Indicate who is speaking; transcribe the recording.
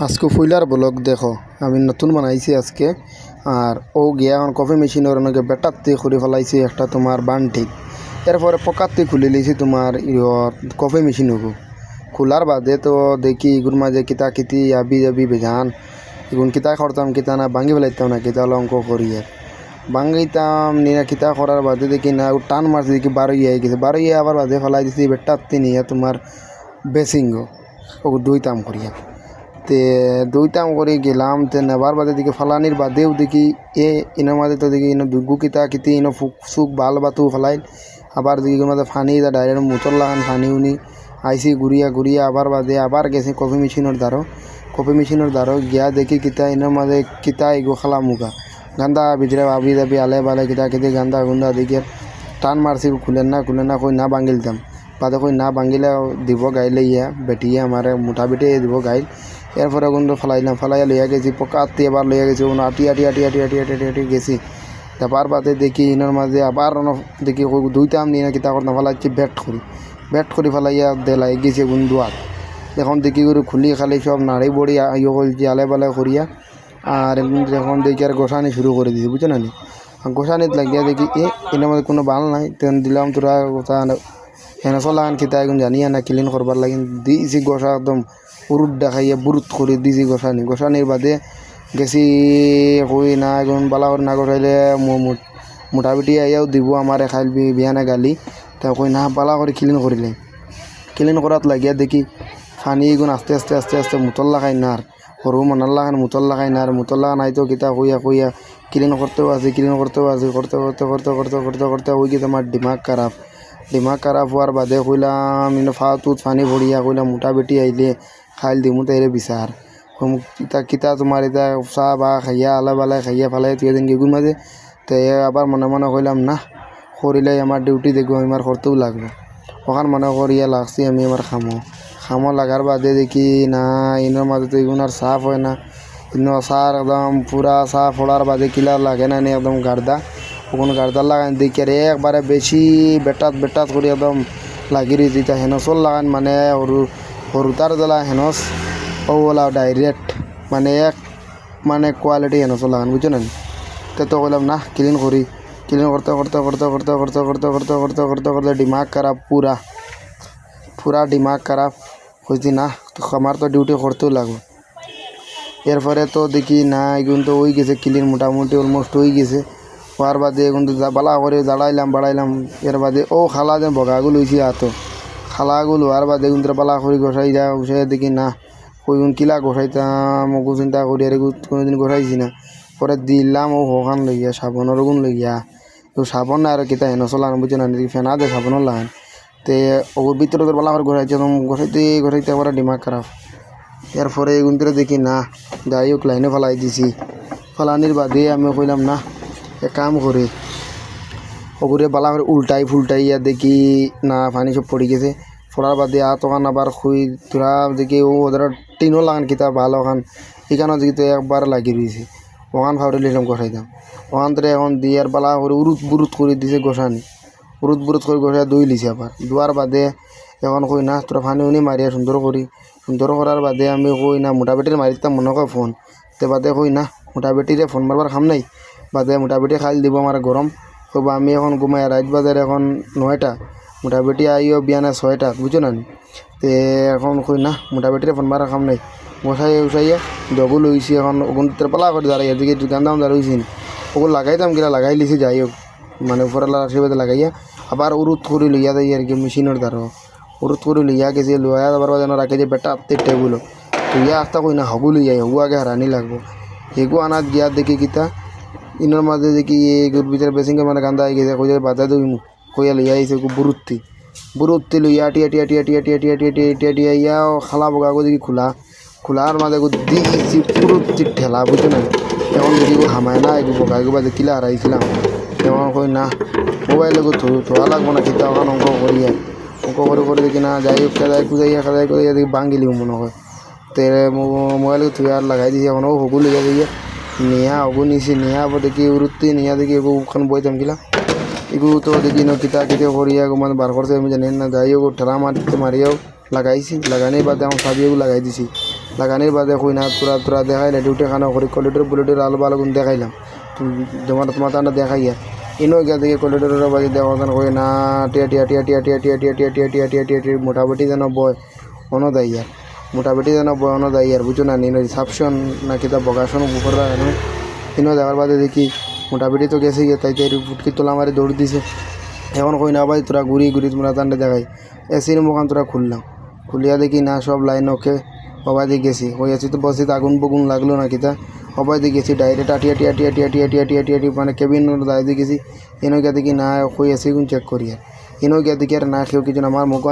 Speaker 1: আজকে ফুইলার ব্লগ দেখো আমি নতুন বানাইছি আজকে। আর ও গিয়া এখন কফি মেশিনের অনেকে বেটাতে করে ফেলাইছে একটা তোমার বান্টিক। এরপরে পকাতে খুলে লিছি তোমার কফি মেশিন হবো খোলার বাদে তো দেখি এগুর মাঝে কিতা কিতি আবি যাবি বেজান এগুন কিতা করতাম কিতা না ভাঙি ফেলাইতাম না কিতা অঙ্ক করিয়ে ভাঙিতাম নিয়ে কিতা করার বাদে দেখি না ও টান মারছে দেখি 12 ইয়ে গেছে 12 ইয়ে আবার বাদে ফেলাই দিছি বেটাতে নিয়ে তোমার বেসিংহ ও দুইতাম করিয়া তে দুইটাম করে গেলাম তে নেবার বাদে দেখি ফালানির বাদেও দেখি ইনার মাঝে তো দেখি ইনো দুগু কিতা কিতি ইনো ফুক সুক বাল বাতু ফেলাইল আবার দেখি মাঝে ফানি ডাইরেক্ট মুতর লাগান ফানি উনি আইসি ঘুরিয়া ঘুরিয়া আবার বাদে আবার গেছে কফি মেশিনের দ্বারো গিয়া দেখি কিতা ইনার মাঝে কিতা এগো খালা মুগা গান্দা ভিতরে আবি দাবি আলে বালে কিতা কিতি গান্দা গুন্দা দেখি টান মারছি খুলেন না কই না ভাঙিলতাম বাদে কই না ভাঙিলে দিব গাইলে ইয়া বেটিয়ে আমার মুঠা বেটে দিব গাইল। এরপরে গুণ ফালাইয়া লইয়া গেছি পকা আত্তি আবার লইয়া গেছি আটি আটি আটি আটি আটি আটি আটি গেছি তারপর বাদে দেখি ইনার মাঝে আবার দেখি দুইটাম নিয়ে কিতা করতাম ফেলাচ্ছি ব্যাট করি ফেলাইয়া দেলাই গেছে গুণ দুয়াত এখন দেখি করে খুলি খালি সব নাড়ি বড়ি ইয়ে করছি আলে বালে করিয়া আর এখন দেখি আর গোসানি শুরু করে দিছি বুঝছো না নি গোসানিত লাগিয়া দেখি এনার মধ্যে কোনো বাল নাই তেন দিলাম তোরা গোসা হেনসো লাগান কিতা এখন জানিয়া না ক্লিন করবার লাগিন দিয়েছি গোসা একদম উরুট দেখাইয়া বুরুত করে দিয়েছি গোসানির বাদে গেছি কই না এখন বালা করে না গোসাইলে মোটামুটি আইয়াও দিব আমার খাইল বিয়ানে গালি তা কই না বালা করে ক্লিন করাত লাগিয়া দেখি ফানি এগুন আস্তে আস্তে আস্তে আস্তে মুতল লাগাই না আর সরু মানার লাগান মুতল লাগাই না আর মুতল লাগা নাই তো কিতা কইয়া ক্লিন করতেও আছে করতে ওই কি তোমার দিমাগ খারাপ হওয়ার বাদে কইলাম ফাতুত ফানি ভরিয়া কইলাম মোটা বেটি আইলে খাইল দিমু তাইরে বিচার কিতা তোমার এটা চাহ বা খাইয়া আলা বালা খাইয়া ফেলাই তুই দিন গেগুর মাঝে তো আবার মনে কইলাম না করিলে আমার ডিউটি দেখবো আমার করতেও লাগবে ওখান মনে করিয়া লাগছি আমি আমার খামো লাগার বাদে দেখি না ইনোর মাঝে তো এগুন আর সাফ হয় না ইনো সার একদম পুরা সাফ হওয়ার বাদে কিলার লাগে না একদম গার্দা ওখানে গার্দা লাগান দেখি আর একবারে বেশি বেটাত করে একদম লাগি রয়েছে তা হেনসল লাগান মানে হরুতার জ্বালা হেনস ওলা ডাইরেক্ট মানে মানে কোয়ালিটি হেনসল লাগান বুঝছো না তো বললাম না ক্লিন করতে দিমাগ খারাপ পুরা দিমাগ খারাপ হয়েছি না তো আমার তো ডিউটি করতেও লাগবে। এরপরে তো দেখি না এগুন তো হয়ে গেছে ক্লিন মোটামুটি অলমোস্ট হয়ে গেছে হওয়ার বাদে এখন তো বালা করে বাড়াইলাম এর বাদে খালা যে বগাগুলো হয়েছে খালাগুলো আর বাদে এগুন বালা করে গোসাই যা উঠে দেখি না ওইগুন কিলা গোসাইতাম ওগু চিন্তা করি আর কোনোদিন গোসাইছি না পরে দিলাম হোকান লইয়া সাবনের গুণ লইয়া তো সাবন না আর কিতা হেনসো লাগান বুঝছো না ফেনা দে সাবনের লাগান তে ওর ভিতরে তোর বালা করে গোসাইতে আবার দিমাগ খারাপ। এরপরে এগুন দেখি না যাই হোক লাইনে ফেলাই দিছি ফেলানির বাদে আমি কইলাম না এক কাম করে ওগুলো বালা করে ফুলটাইয়া দেখি না পানি সব পড়ে গেছে পড়ার বাদে তখন আবার খুই তোরা দেখি ওদের টিনও লাগান কিতা ভালো খান এখানেও দেখি তো একবার লাগিয়ে দিয়েছে ওখান ফাউরে লিলাম গোসাইতাম ওখান থেকে এখন দিয়ে আর বালা করে বুরুত করে দিছে গোসানি বুরুত করে গোসাই দই লিছে আবার দুয়ার বাদে এখন কই না তোরা ফানি উনি মারিয়া সুন্দর করার বাদে আমি কই না মোটা বেটির মারিতাম মনে কয় ফোন তে বাদে কই না মোটা বেটিরে ফোন মারবার খাম নাই বাদে মোটা বেটি খাইল দিব আমার গরম তবু আমি এখন ঘুমাই রাত বাজার এখন 9টা মোটা বেটি আইও বিয়ানে 6টা বুঝছো না তে এখন কই না মোটা বেটিরে ফোন মারা খাম নাই উসাইয়া জগু লইছি এখন ওগুন পালা করে দাঁড়াইয়া দিকে গান্দাম দাঁড়াইছি ওগুলো লাগাইতাম কিনা লাগাই লিছি যাই হোক মানে উপরেলা আশীর্বাদে লাগাইয়া আবার উরুত করে লইয়া দেয় আর কি মেশিনের দ্বারা উরুত করে লইয়া গেছে লইয়া যাবার যেন রাখে যে বেটা আত্মের টেবুলো তুইয়া আসতা কই না হগু লইয়া হগু আগে হারানি লাগবো হেগু আনাত গিয়া দেখি কিতা ইনোর মাঝে দেখি এগুর ভিতরে বেসিংকে মানে গান্দা হয়ে গেছে কই বাধা দিই কইয়া লইয়া আইছে বুরুত্তি লইয়া আটি আইয়া খালা বগাগো দেখি খোলার মাঝে দিয়েছি পুরুত্তি ঠেলা বুঝছো না এখন দেখি হামায় না এগু বগাগো বাজে কিলা হারাইছিলাম তেমন কই না মোবাইলে থোয়া লাগবো না কিতা ওখানে অঙ্ক করে দেখি না যাই হোক খেদাই দেখি বাঙ্গিলিও মনে হয় তে মোবাইলে থুয়ে আর লাগাই দিছি এখন হগু লইয়া দিয়ে নিয়া হগু নিছি নিয়া আবার দেখি উরুত্তি নিয়া দেখি এগুখান বইতাম কিলা এগু তো দেখি কিতা করিয়া মানে বার করছে আমি জানি না যাই হোক ঠেলা মারিয়াও লাগাইছি লাগানোর বাদে আমার সাবিয়েও লাগাই দিছি লাগানির বাদে কই না তোরা দেখাইলে ডিউটি খানা করি কলিডোর বুলেটের আলো ভালো গুণ দেখাইলাম তোমার তান্ডা দেখাইয়া ইনো গিয়া দেখি কলিডোরের বাজে দেখান কই না টিয়া টিয়া টিয়া টিয়া টিয়া টিয়া টিয়া টিয়া টিয়া টিয়া টিয়া টিয়া টিয়া মোটামুটি যেন বয় অনো দেয় আর মোটামুটি যেন বয় অনো দেয় আর বুঝো না নিন রিসাপশন না কিতা বগাসন উপর রাখা ইনো দেখার বাদে দেখি মোটামুটি তো গেছে গিয়ে তাইতে ফুটকি তোলা মারি দৌড় দিছে এখন কই না ভাই তোরা ঘুরি তোমরা তান্ডে দেখাই এসির মুখান তোরা খুলিয়া দেখি না সব লাইন ওকে সবাই দিয়ে গেছি ওই এসি তো বসে আগুন বগুন লাগলো না কিতা সবাই দিয়ে গেছি ডাইরেক্ট আটিয়া টিয়া টিয়া টিয়া টিয়া টিয়া টিয়া টিয়া টিয়া মানে কেবিন দাঁড়িয়ে দিয়ে গেছি এনে গিয়া দেখি না কই এসি গুণ চেক করি আর এনে গিয়া দেখি আর না কেউ কিছু না আমার মুখ